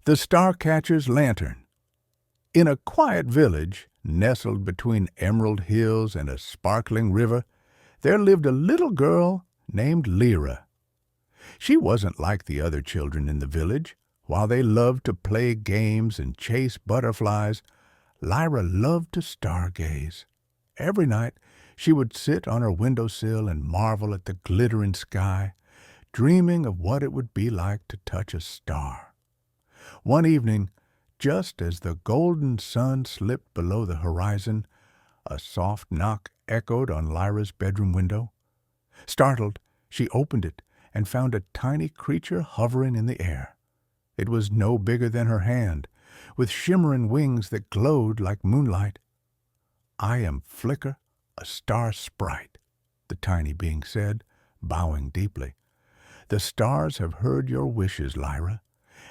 The Starcatcher's Lantern. In a quiet village, nestled between emerald hills and a sparkling river, there lived a little girl named Lyra. She wasn't like the other children in the village. While they loved to play games and chase butterflies, Lyra loved to stargaze. Every night she would sit on her windowsill and marvel at the glittering sky, dreaming of what it would be like to touch a star. One evening, just as the golden sun slipped below the horizon, a soft knock echoed on Lyra's bedroom window. Startled, she opened it and found a tiny creature hovering in the air. It was no bigger than her hand, with shimmering wings that glowed like moonlight. "I am Flicker, a star sprite," the tiny being said, bowing deeply. "The stars have heard your wishes, Lyra,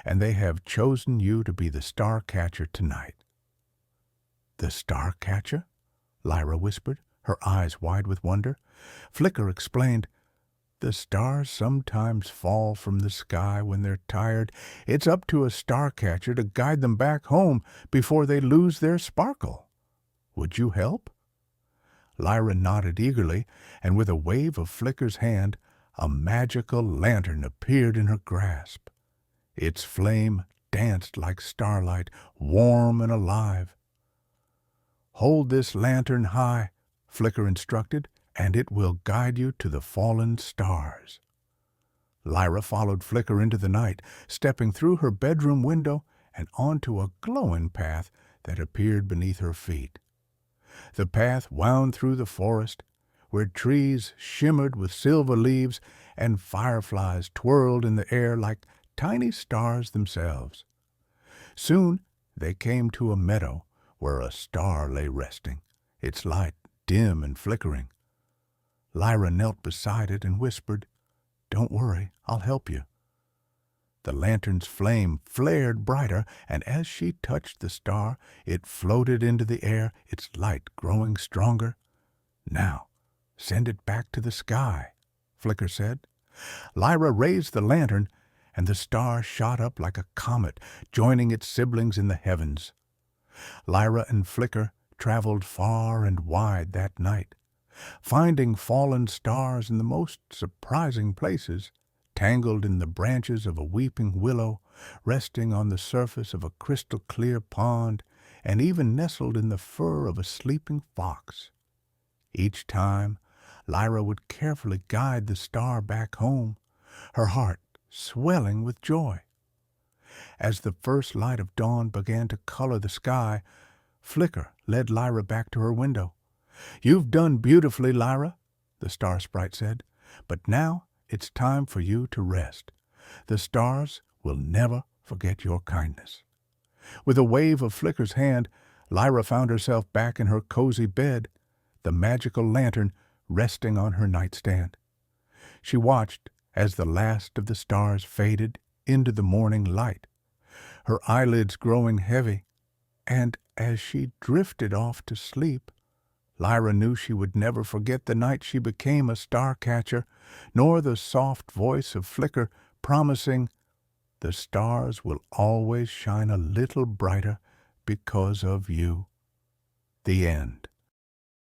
and they have chosen you to be the star-catcher tonight." "The star-catcher?" Lyra whispered, her eyes wide with wonder. Flicker explained, "The stars sometimes fall from the sky when they're tired. It's up to a star-catcher to guide them back home before they lose their sparkle. Would you help?" Lyra nodded eagerly, and with a wave of Flicker's hand, a magical lantern appeared in her grasp. Its flame danced like starlight, warm and alive. "Hold this lantern high," Flicker instructed, "and it will guide you to the fallen stars." Lyra followed Flicker into the night, stepping through her bedroom window and onto a glowing path that appeared beneath her feet. The path wound through the forest, where trees shimmered with silver leaves and fireflies twirled in the air like tiny stars themselves. Soon they came to a meadow where a star lay resting, its light dim and flickering. Lyra knelt beside it and whispered, "Don't worry, I'll help you." The lantern's flame flared brighter, and as she touched the star, it floated into the air, its light growing stronger. "Now, send it back to the sky," Flicker said. Lyra raised the lantern, and the star shot up like a comet, joining its siblings in the heavens. Lyra and Flicker traveled far and wide that night, finding fallen stars in the most surprising places, tangled in the branches of a weeping willow, resting on the surface of a crystal-clear pond, and even nestled in the fur of a sleeping fox. Each time, Lyra would carefully guide the star back home, her heart swelling with joy. As the first light of dawn began to color the sky, Flicker led Lyra back to her window. "You've done beautifully, Lyra," the star sprite said, "but now it's time for you to rest. The stars will never forget your kindness." With a wave of Flicker's hand, Lyra found herself back in her cozy bed, the magical lantern resting on her nightstand. She watched as the last of the stars faded into the morning light, her eyelids growing heavy, and as she drifted off to sleep, Lyra knew she would never forget the night she became a star-catcher, nor the soft voice of Flicker promising, "The stars will always shine a little brighter because of you." The end.